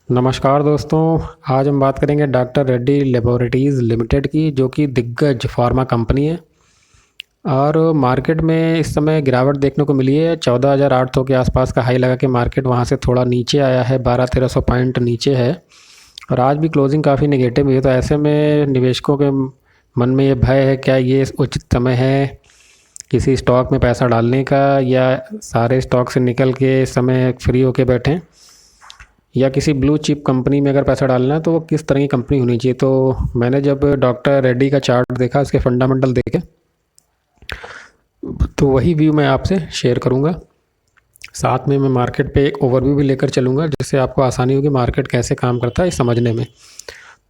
नमस्कार दोस्तों। आज हम बात करेंगे डॉक्टर रेड्डी लेबोरेटरीज़ लिमिटेड की, जो कि दिग्गज फार्मा कंपनी है। और मार्केट में इस समय गिरावट देखने को मिली है। 14,800 के आसपास का हाई लगा के मार्केट वहां से थोड़ा नीचे आया है, 12-1300 पॉइंट नीचे है। और आज भी क्लोजिंग काफ़ी नेगेटिव हुई है। तो ऐसे में निवेशकों के मन में ये भय है, क्या ये उचित समय है किसी स्टॉक में पैसा डालने का, या सारे स्टॉक से निकल के इस समय फ्री होके बैठें, या किसी ब्लू चिप कंपनी में अगर पैसा डालना है तो वो किस तरह की कंपनी होनी चाहिए। तो मैंने जब डॉक्टर रेड्डी का चार्ट देखा, उसके फंडामेंटल देखे, तो वही व्यू मैं आपसे शेयर करूंगा। साथ में मैं मार्केट पे एक ओवरव्यू भी लेकर चलूंगा, जिससे आपको आसानी होगी मार्केट कैसे काम करता है इस समझने में।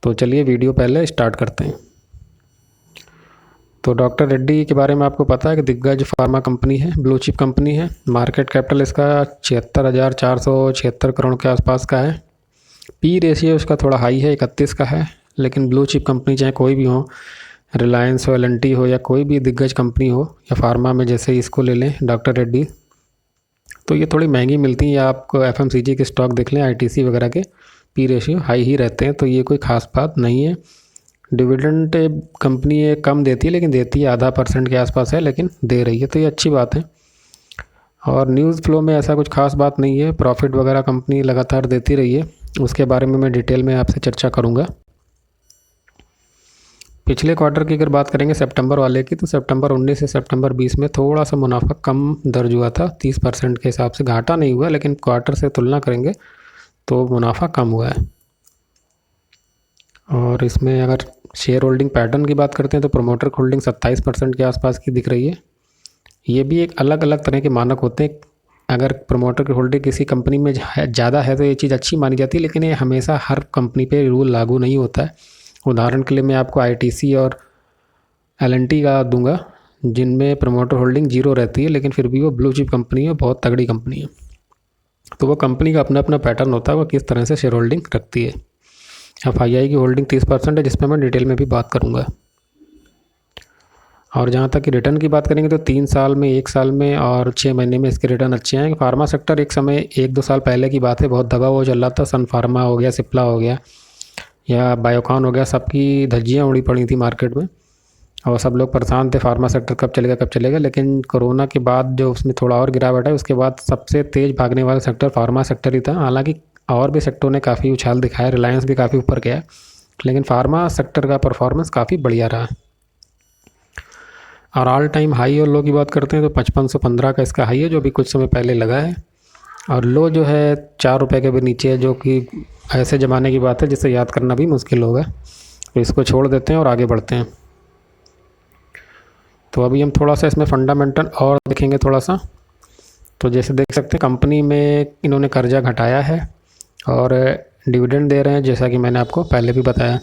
तो चलिए वीडियो पहले स्टार्ट करते हैं। तो डॉक्टर रेड्डी के बारे में आपको पता है कि दिग्गज फार्मा कंपनी है, ब्लू चिप कंपनी है। मार्केट कैपिटल इसका 76,476 करोड़ के आसपास का है। पी रेशियो उसका थोड़ा हाई है, 31 का है। लेकिन ब्लू चिप कंपनी चाहे कोई भी हो, रिलायंस हो, एल&टी हो, या कोई भी दिग्गज कंपनी हो, या फार्मा में जैसे इसको ले लें डॉक्टर रेड्डी, तो ये थोड़ी महंगी मिलती है। या आपको एफएमसीजी के स्टॉक देख लें, आईटीसी वगैरह के पी रेशियो हाई ही रहते हैं। तो ये कोई ख़ास बात नहीं है। डिविडेंड कंपनी ये कम देती है, लेकिन देती है ½ % के आसपास है, लेकिन दे रही है, तो ये अच्छी बात है। और न्यूज़ फ्लो में ऐसा कुछ खास बात नहीं है। प्रॉफिट वगैरह कंपनी लगातार देती रही है, उसके बारे में मैं डिटेल में आपसे चर्चा करूंगा। पिछले क्वार्टर की अगर बात करेंगे सितंबर वाले की, तो सितंबर 19 से सितंबर 20 में थोड़ा सा मुनाफा कम दर्ज हुआ था, 30% के हिसाब से। घाटा नहीं हुआ, लेकिन क्वार्टर से तुलना करेंगे तो मुनाफा कम हुआ है। और इसमें अगर शेयर होल्डिंग पैटर्न की बात करते हैं, तो प्रोमोटर होल्डिंग 27% के आसपास की दिख रही है। ये भी एक अलग अलग तरह के मानक होते हैं। अगर प्रमोटर की होल्डिंग किसी कंपनी में ज़्यादा है तो ये चीज़ अच्छी मानी जाती है, लेकिन ये हमेशा हर कंपनी पे रूल लागू नहीं होता है। उदाहरण के लिए मैं आपको आईटीसी और एल&टी का दूंगा, जिनमें प्रमोटर होल्डिंग जीरो रहती है, लेकिन फिर भी वो ब्लू चिप कंपनी है, बहुत तगड़ी कंपनी है। तो वो कंपनी का अपना अपना पैटर्न होता है, वो किस तरह से शेयर होल्डिंग रखती है। एफआईआई की होल्डिंग 30% है, जिसमें मैं डिटेल में भी बात करूँगा। और जहाँ तक कि रिटर्न की बात करेंगे, तो 3 साल में, 1 साल में और 6 महीने में इसके रिटर्न अच्छे हैं। फार्मा सेक्टर एक समय 1-2 साल पहले की बात है, बहुत दबा हुआ चल रहा था। सन फार्मा हो गया, सिप्ला हो गया, या बायोकॉन हो गया, सबकी धज्जियाँ उड़ी पड़ी थी मार्केट में, और सब लोग परेशान थे फार्मा सेक्टर कब चलेगा कब चलेगा। लेकिन कोरोना के बाद जो उसमें थोड़ा और गिरावट है, उसके बाद सबसे तेज़ भागने वाला सेक्टर फार्मा सेक्टर ही था। हालांकि और भी सेक्टरों ने काफ़ी उछाल दिखाया, रिलायंस भी काफ़ी ऊपर गया, लेकिन फार्मा सेक्टर का परफॉर्मेंस काफ़ी बढ़िया रहा। और ऑल टाइम हाई और लो की बात करते हैं, तो 5515 का इसका हाई है, जो भी कुछ समय पहले लगा है। और लो जो है 4 रुपये के भी नीचे है, जो कि ऐसे ज़माने की बात है जिसे याद करना भी मुश्किल होगा। तो इसको छोड़ देते हैं और आगे बढ़ते हैं। तो अभी हम थोड़ा सा इसमें फंडामेंटल और देखेंगे थोड़ा सा। तो जैसे देख सकते हैं, कंपनी में इन्होंने कर्जा घटाया है और डिविडेंड दे रहे हैं, जैसा कि मैंने आपको पहले भी बताया।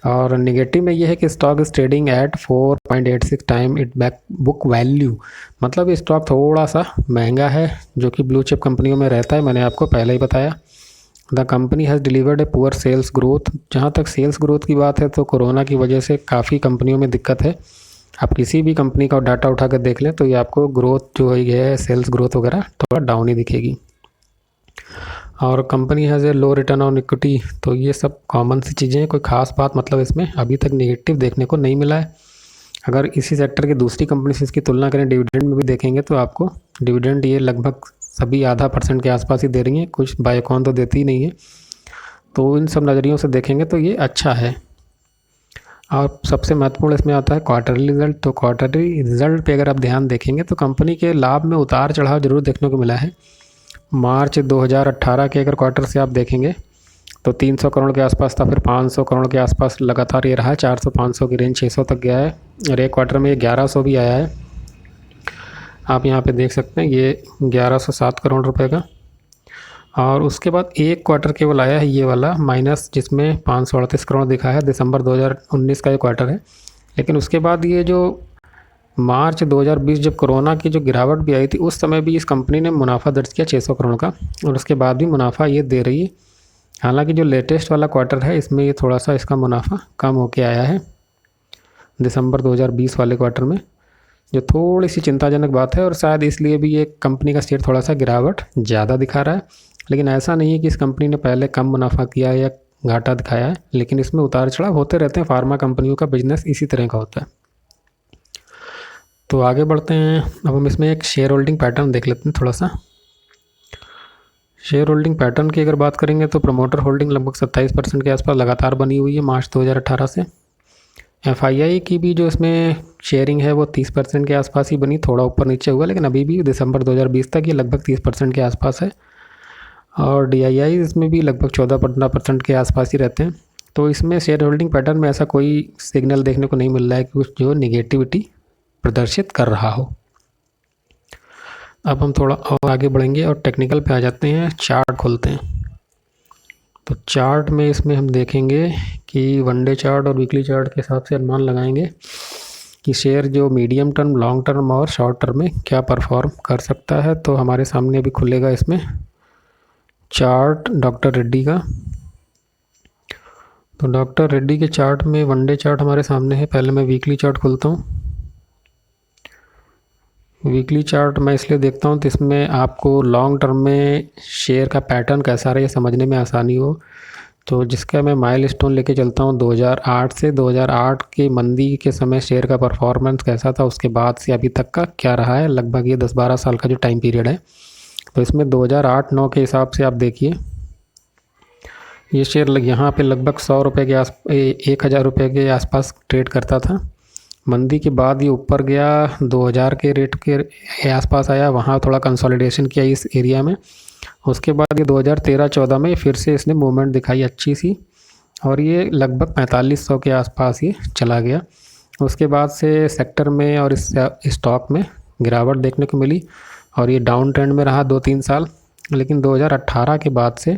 और निगेटिव में ये है कि stock is trading at 4.86 time it back book value. मतलब ये स्टॉक थोड़ा सा महंगा है, जो कि ब्लू चिप कंपनियों में रहता है, मैंने आपको पहले ही बताया। The company has delivered a poor sales growth. जहाँ तक सेल्स ग्रोथ की बात है, तो कोरोना की वजह से काफ़ी कंपनियों में दिक्कत है। आप किसी भी कंपनी का डाटा उठा कर देख लें, तो ये आपको ग्रोथ जो है, सेल्स ग्रोथ वगैरह थोड़ा डाउन ही दिखेगी। और company has a low return on equity. तो ये सब कॉमन सी चीज़ें हैं, कोई ख़ास बात मतलब इसमें अभी तक नेगेटिव देखने को नहीं मिला है। अगर इसी सेक्टर की दूसरी कंपनी से इसकी तुलना करें, डिविडेंड में भी देखेंगे, तो आपको डिविडेंड ये लगभग सभी ½ % के आसपास ही दे रही हैं, कुछ बायोकॉन तो देती ही नहीं है। तो इन सब नज़रियों से देखेंगे तो ये अच्छा है। और सबसे महत्वपूर्ण इसमें आता है क्वार्टरली रिजल्ट। तो क्वार्टरली रिजल्ट पे अगर आप ध्यान देखेंगे, तो कंपनी के लाभ में उतार चढ़ाव जरूर देखने को मिला है। मार्च 2018 के अगर क्वार्टर से आप देखेंगे, तो 300 करोड़ के आसपास था, फिर 500 करोड़ के आसपास लगातार ये रहा, 400-500 की रेंज, 600 तक गया है, और एक क्वार्टर में ये 1100 भी आया है। आप यहाँ पे देख सकते हैं, ये 1107 करोड़ रुपए का। और उसके बाद एक क्वार्टर केवल आया है ये वाला माइनस, जिसमें 538 करोड़ दिखा है, दिसंबर 2019 का ये क्वार्टर है। लेकिन उसके बाद ये जो मार्च 2020, जब कोरोना की जो गिरावट भी आई थी, उस समय भी इस कंपनी ने मुनाफा दर्ज किया 600 करोड़ का, और उसके बाद भी मुनाफा ये दे रही है। हालांकि जो लेटेस्ट वाला क्वार्टर है, इसमें ये थोड़ा सा इसका मुनाफा कम होके आया है दिसंबर 2020 वाले क्वार्टर में, जो थोड़ी सी चिंताजनक बात है। और शायद इसलिए भी ये कंपनी का शेयर थोड़ा सा गिरावट ज़्यादा दिखा रहा है। लेकिन ऐसा नहीं है कि इस कंपनी ने पहले कम मुनाफा किया है या घाटा दिखाया है, लेकिन इसमें उतार चढ़ाव होते रहते हैं। फार्मा कंपनियों का बिजनेस इसी तरह का होता है। तो आगे बढ़ते हैं। अब हम इसमें एक शेयर होल्डिंग पैटर्न देख लेते हैं थोड़ा सा। शेयर होल्डिंग पैटर्न की अगर बात करेंगे तो प्रमोटर होल्डिंग लगभग 27% के आसपास लगातार बनी हुई है मार्च 2018 से। FII की भी जो इसमें शेयरिंग है वो 30% के आसपास ही बनी, थोड़ा ऊपर नीचे हुआ, लेकिन अभी भी दिसंबर 2020 तक ये लगभग 30% के आसपास है। और DII इसमें भी लगभग 14-15% के आसपास ही रहते हैं। तो इसमें शेयर होल्डिंग पैटर्न में ऐसा कोई सिग्नल देखने को नहीं मिल रहा है कि कुछ जो निगेटिविटी प्रदर्शित कर रहा हो। अब हम थोड़ा और आगे बढ़ेंगे और टेक्निकल पे आ जाते हैं, चार्ट खोलते हैं। तो चार्ट में इसमें हम देखेंगे कि वनडे चार्ट और वीकली चार्ट के हिसाब से अनुमान लगाएंगे कि शेयर जो मीडियम टर्म, लॉन्ग टर्म और शॉर्ट टर्म में क्या परफॉर्म कर सकता है। तो हमारे सामने अभी खुलेगा इसमें चार्ट डॉक्टर रेड्डी का। तो डॉक्टर रेड्डी के चार्ट में वनडे चार्ट हमारे सामने है। पहले मैं वीकली चार्ट खोलता हूँ। वीकली चार्ट मैं इसलिए देखता हूँ तो इसमें आपको लॉन्ग टर्म में शेयर का पैटर्न कैसा रहा ये समझने में आसानी हो। तो जिसका मैं माइलस्टोन लेके चलता हूँ 2008 से 2008 के मंदी के समय शेयर का परफॉर्मेंस कैसा था, उसके बाद से अभी तक का क्या रहा है। लगभग ये 10-12 साल का जो टाइम पीरियड है। तो इसमें 2008-9 के हिसाब से आप देखिए, ये शेयर यहाँ पे लगभग 100 रुपये के 1000 रुपये के आसपास ट्रेड करता था। मंदी के बाद ये ऊपर गया, 2000 के रेट के आसपास आया, वहाँ थोड़ा कंसोलिडेशन किया इस एरिया में। उसके बाद ये 2013-14 में फिर से इसने मूवमेंट दिखाई अच्छी सी, और ये लगभग 4500 के आसपास ये चला गया। उसके बाद से सेक्टर में और इस स्टॉक में गिरावट देखने को मिली, और ये डाउन ट्रेंड में रहा 2-3 साल। लेकिन 2018 के बाद से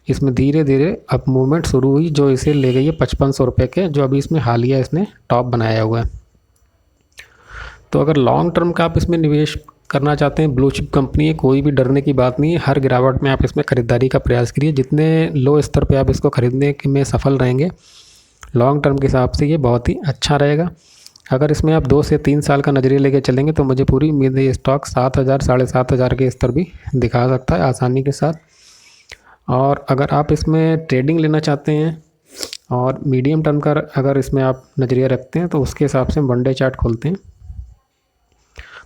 इसमें धीरे धीरे अप मूवमेंट शुरू हुई, जो इसे ले गई है 5500 रुपये के, जो अभी इसमें हालिया इसने टॉप बनाया हुआ है। तो अगर लॉन्ग टर्म का आप इसमें निवेश करना चाहते हैं, ब्लू चिप कंपनी है, कोई भी डरने की बात नहीं है। हर गिरावट में आप इसमें ख़रीदारी का प्रयास करिए। जितने लो स्तर पे आप इसको ख़रीदने में सफल रहेंगे, लॉन्ग टर्म के हिसाब से ये बहुत ही अच्छा रहेगा। अगर इसमें आप 2 से 3 साल का नज़रिया लेके चलेंगे तो मुझे पूरी उम्मीद है ये स्टॉक 7000 7,500 के स्तर भी दिखा सकता है आसानी के साथ। और अगर आप इसमें ट्रेडिंग लेना चाहते हैं और मीडियम टर्म का अगर इसमें आप नज़रिया रखते हैं तो उसके हिसाब से हम वनडे चार्ट खोलते हैं।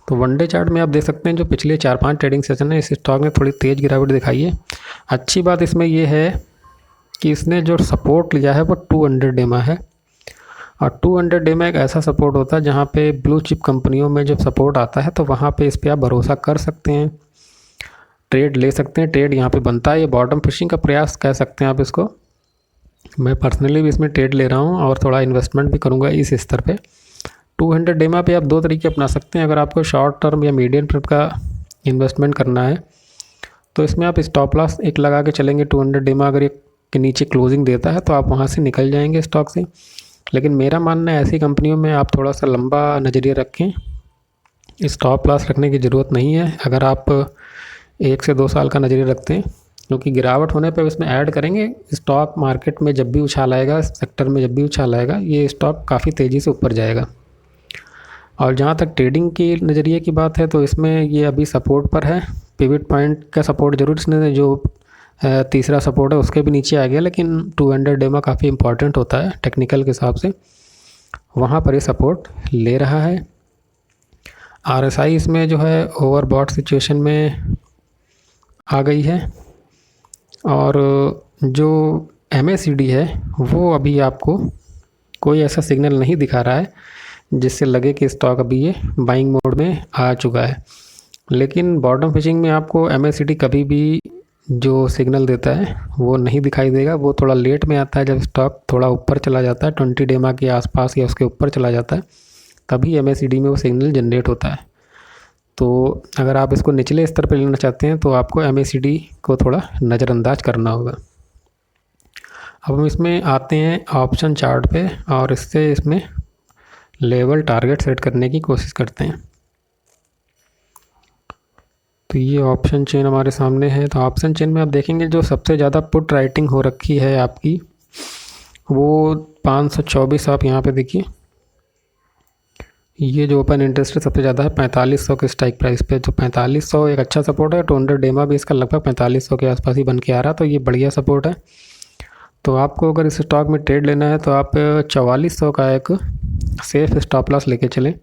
तो वनडे चार्ट में आप देख सकते हैं जो पिछले 4-5 ट्रेडिंग सेशन है, इस स्टॉक ने थोड़ी तेज़ गिरावट दिखाई है। अच्छी बात इसमें यह है कि इसने जो सपोर्ट लिया है वो 200 डेमा है, और 200 डेमा एक ऐसा सपोर्ट होता है जहाँ पे ब्लू चिप कंपनियों में जब सपोर्ट आता है तो वहाँ पे इस पर आप भरोसा कर सकते हैं, ट्रेड ले सकते हैं। ट्रेड यहाँ पे बनता है, ये बॉटम फिशिंग का प्रयास कह सकते हैं आप इसको। मैं पर्सनली भी इसमें ट्रेड ले रहा हूँ और थोड़ा इन्वेस्टमेंट भी करूँगा इस स्तर पे। 200 डेमा पे आप 2 तरीके अपना सकते हैं। अगर आपको शॉर्ट टर्म या मीडियम टर्म का इन्वेस्टमेंट करना है तो इसमें आप स्टॉप लॉस एक लगा के चलेंगे। 200 डेमा अगर एक के नीचे क्लोजिंग देता है तो आप वहाँ से निकल जाएंगे स्टॉक से। लेकिन मेरा मानना है ऐसी कंपनियों में आप थोड़ा सा लंबा नज़रिया रखें, स्टॉप लॉस रखने की ज़रूरत नहीं है। अगर आप 1 से 2 साल का नज़रिया रखते हैं, क्योंकि गिरावट होने पर इसमें ऐड करेंगे, स्टॉक मार्केट में जब भी उछाल आएगा, सेक्टर में जब भी उछाल आएगा, ये स्टॉक काफ़ी तेज़ी से ऊपर जाएगा। और जहाँ तक ट्रेडिंग की नज़रिए की बात है तो इसमें ये अभी सपोर्ट पर है। पिवट पॉइंट का सपोर्ट जरूर इसने जो तीसरा सपोर्ट है उसके भी नीचे आ गया, लेकिन 200 डेमा काफ़ी इंपॉर्टेंट होता है टेक्निकल के हिसाब से, वहाँ पर ये सपोर्ट ले रहा है। RSI इसमें जो है ओवरबॉट सिचुएशन में आ गई है, और जो MACD है वो अभी आपको कोई ऐसा सिग्नल नहीं दिखा रहा है जिससे लगे कि स्टॉक अभी ये बाइंग मोड में आ चुका है। लेकिन बॉटम फिशिंग में आपको MACD कभी भी जो सिग्नल देता है वो नहीं दिखाई देगा, वो थोड़ा लेट में आता है। जब स्टॉक थोड़ा ऊपर चला जाता है 20 डेमा के आसपास या उसके ऊपर चला जाता है, तभी MACD में वो सिग्नल जनरेट होता है। तो अगर आप इसको निचले स्तर पर लेना चाहते हैं तो आपको MACD को थोड़ा नज़रअंदाज करना होगा। अब हम इसमें आते हैं ऑप्शन चार्ट पे, और इससे इसमें लेवल टारगेट सेट करने की कोशिश करते हैं। तो ये ऑप्शन चेन हमारे सामने है। तो ऑप्शन चेन में आप देखेंगे जो सबसे ज़्यादा पुट राइटिंग हो रखी है आपकी, वो 524 आप यहाँ पे देखिए, ये जो ओपन इंटरेस्ट है सबसे ज़्यादा है 4500 के स्ट्राइक प्राइस पे। तो 4500 एक अच्छा सपोर्ट है। 200 डेमा भी इसका लगभग 4500 के आसपास ही बन के आ रहा, तो ये बढ़िया सपोर्ट है। तो आपको अगर इस स्टॉक में ट्रेड लेना है तो आप 4400 का एक सेफ स्टॉप लॉस लेके चलें,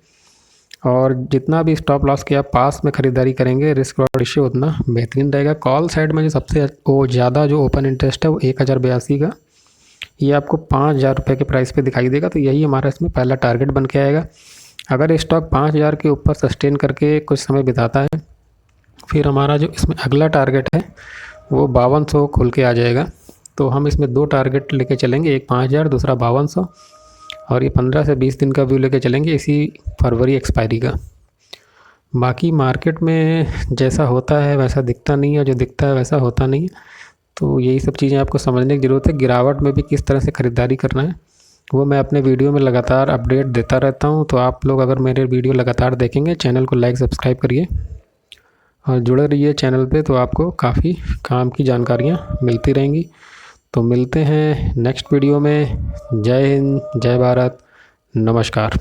और जितना भी स्टॉप लॉस के आप पास में ख़रीदारी करेंगे रिस्क रॉड रेशियो उतना बेहतरीन रहेगा। कॉल साइड में जो सबसे वो ज़्यादा जो ओपन इंटरेस्ट है वो 1082 का, ये आपको 5000 रुपये के प्राइस पे दिखाई देगा। तो यही हमारा इसमें पहला टारगेट बन के आएगा। अगर ये स्टॉक 5000 के ऊपर सस्टेन करके कुछ समय बिताता है, फिर हमारा जो इसमें अगला टारगेट है वो 5200 खुल के आ जाएगा। तो हम इसमें 2 टारगेट लेके चलेंगे, एक 5000, दूसरा 5200, और ये 15 से 20 दिन का व्यू लेके चलेंगे इसी फरवरी एक्सपायरी का। बाकी मार्केट में जैसा होता है वैसा दिखता नहीं है, जो दिखता है वैसा होता नहीं है। तो यही सब चीज़ें आपको समझने की ज़रूरत है। गिरावट में भी किस तरह से ख़रीदारी करना है वो मैं अपने वीडियो में लगातार अपडेट देता रहता हूँ। तो आप लोग अगर मेरे वीडियो लगातार देखेंगे, चैनल को लाइक सब्सक्राइब करिए और जुड़े रहिए चैनल पे, तो आपको काफ़ी काम की जानकारियाँ मिलती रहेंगी। तो मिलते हैं नेक्स्ट वीडियो में। जय हिंद, जय भारत, नमस्कार।